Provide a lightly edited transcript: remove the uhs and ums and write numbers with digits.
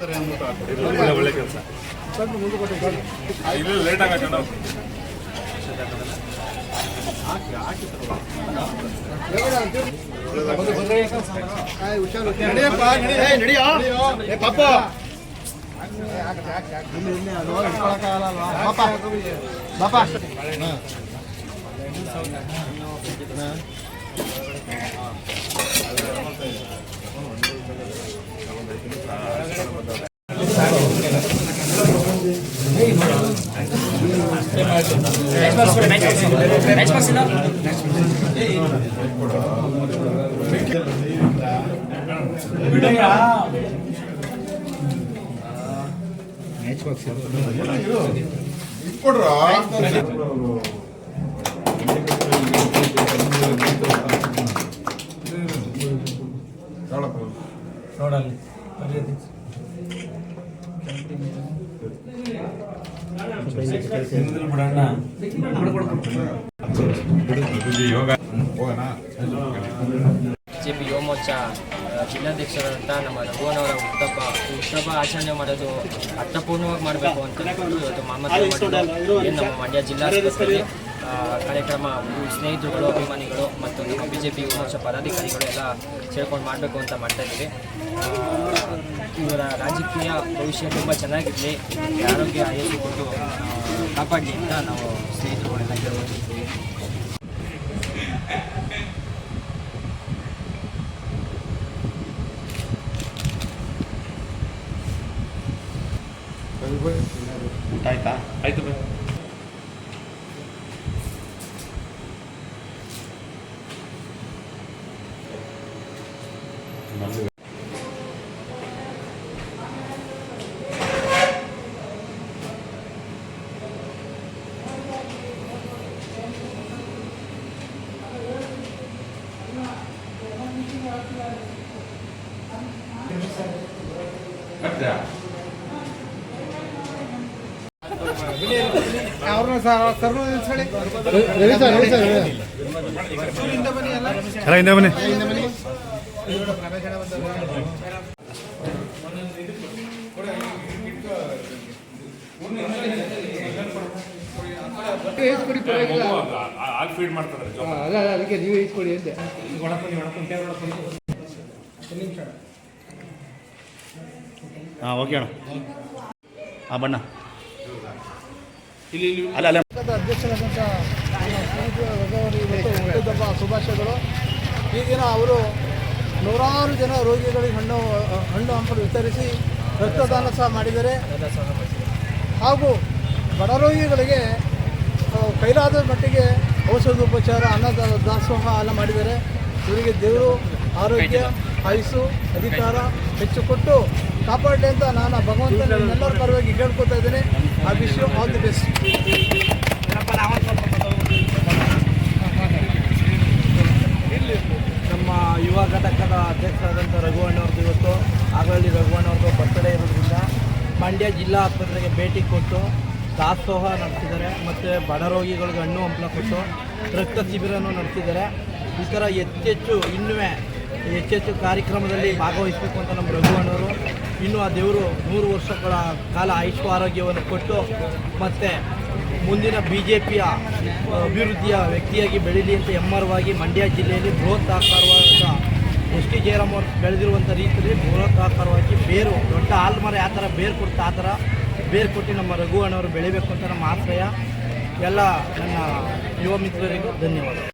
ಒಳ್ಳೆ ಕೆಲಸ ಇಲ್ಲ ಲೇಟ್ ಆಗತ್ತೆ ನಾವು ಬಿಜೆಪಿ ಯುವ ಮೋರ್ಚಾ ಜಿಲ್ಲಾಧ್ಯಕ್ಷರಾದಂಥ ನಮ್ಮ ರಘುವನವರ ಹುಟ್ಟುಹಬ್ಬ ಆಚರಣೆ ಮಾಡೋದು ಅರ್ಥಪೂರ್ಣವಾಗಿ ಮಾಡಬೇಕು ಅಂತ ಇವತ್ತು ಮಾಮೂಲು ಏನು ನಮ್ಮ ಮಂಡ್ಯ ಜಿಲ್ಲಾಸ್ಪತ್ರೆಯಲ್ಲಿ ಕಾರ್ಯಕ್ರಮ ಸ್ನೇಹಿತರುಗಳು ಅಭಿಮಾನಿಗಳು ಮತ್ತು ನಮ್ಮ ಬಿಜೆಪಿ ಯುವ ಮೋರ್ಚಾ ಪದಾಧಿಕಾರಿಗಳು ಎಲ್ಲ ಸೇರ್ಕೊಂಡು ಮಾಡಬೇಕು ಅಂತ ಮಾಡ್ತಾಯಿದ್ದೀವಿ. ಇವರ ರಾಜಕೀಯ ಭವಿಷ್ಯ ತುಂಬ ಚೆನ್ನಾಗಿರಲಿ, ಆರೋಗ್ಯ ಆಯಸ್ಸು ಕೊಟ್ಟು ಕಾಪಾಡಲಿ ಅಂತ ನಾವು ಸ್ನೇಹಿತರುಗಳೆಲ್ಲ ಕೇಳ್ಕೊಳ್ತಿದ್ದೀವಿ. ಆಯ್ತಾ? ಆಯ್ತು ಬೈ. ಅದಕ್ಕೆ ನೀವು ಈಸ್ಕೊಡಿ ಅಂತೆ. ಹಾಂ ಓಕೆ ಅಣ್ಣ. ಹಾಂ ಬಣ್ಣ ಅಲ್ಲ ಅಲ್ಲ ಅಧ್ಯಕ್ಷರಾದಂಥ ಹುಟ್ಟುಹಬ್ಬ ಶುಭಾಶಯಗಳು. ಈ ದಿನ ಅವರು ನೂರಾರು ಜನ ರೋಗಿಗಳಿಗೆ ಹಣ್ಣು ಹಂಪಲು ವಿತರಿಸಿ ರಕ್ತದಾನ ಸಹ ಮಾಡಿದ್ದಾರೆ. ಹಾಗೂ ಬಡ ರೋಗಿಗಳಿಗೆ ಕೈಲಾದ ಮಟ್ಟಿಗೆ ಔಷಧೋಪಚಾರ ದಾಸೋಹ ಎಲ್ಲ ಮಾಡಿದ್ದಾರೆ. ಇವರಿಗೆ ದೇವರು ಆರೋಗ್ಯ ಆಯುಸ್ಸು ಅಧಿಕಾರ ಹೆಚ್ಚು ಕೊಟ್ಟು ಕಾಪಾಡಲಿ ಅಂತ ನಾನು ಭಗವಂತನ ಎಲ್ಲರ ಪರವಾಗಿ ಕೇಳ್ಕೊತಾ ಇದ್ದೇನೆ. I wish you all the best. ನಮ್ಮ ಯುವ ಘಟಕದ ಅಧ್ಯಕ್ಷರಾದಂಥ ರಘುವಣ್ಣವ್ರದ್ದು ಇವತ್ತು ಆಗಲಿ ರಘುವಣ್ಣವ್ರದ್ದು ಬರ್ತಡೇ ಇರೋದ್ರಿಂದ ಮಂಡ್ಯ ಜಿಲ್ಲಾ ಆಸ್ಪತ್ರೆಗೆ ಭೇಟಿ ಕೊಟ್ಟು ದಾಸೋಹ ನಡೆಸಿದ್ದಾರೆ ಮತ್ತು ಬಡ ರೋಗಿಗಳಿಗೆ ಹಣ್ಣು ಹಂಪಲ ಕೊಟ್ಟು ರಕ್ತ ಶಿಬಿರನೂ ನಡೆಸಿದ್ದಾರೆ. ಈ ಥರ ಹೆಚ್ಚೆಚ್ಚು ಕಾರ್ಯಕ್ರಮದಲ್ಲಿ ಭಾಗವಹಿಸಬೇಕು ಅಂತ ನಮ್ಮ ರಘುವಣ್ಣವರು ಇನ್ನೂ ಆ ದೇವರು 100 ವರ್ಷಗಳ ಕಾಲ ಆಯುಷ್ಯ ಆರೋಗ್ಯವನ್ನು ಕೊಟ್ಟು ಮತ್ತು ಮುಂದಿನ BJPಯ ಅಭಿವೃದ್ಧಿಯ ವ್ಯಕ್ತಿಯಾಗಿ ಬೆಳೀಲಿ ಅಂತ ಎಮ್ಮರವಾಗಿ ಮಂಡ್ಯ ಜಿಲ್ಲೆಯಲ್ಲಿ ಬೃಹತ್ ಆಕಾರವಾದ ST ಜಯರಾಮ್ ಅವರು ಬೆಳೆದಿರುವಂಥ ರೀತಿಯಲ್ಲಿ ಬೃಹತ್ ಆಕಾರವಾಗಿ ದೊಡ್ಡ ಆಲ್ಮರ ಯಾವ ಥರ ಬೇರು ಕೊಡ್ತಾ ಆ ಥರ ಬೇರು ಕೊಟ್ಟು ನಮ್ಮ ರಘುವಣ್ಣವರು ಬೆಳಿಬೇಕು ಅಂತ ನಮ್ಮ ಆಶ್ರಯ. ಎಲ್ಲ ನನ್ನ ಯುವ ಮಿತ್ರರಿಗೂ ಧನ್ಯವಾದ.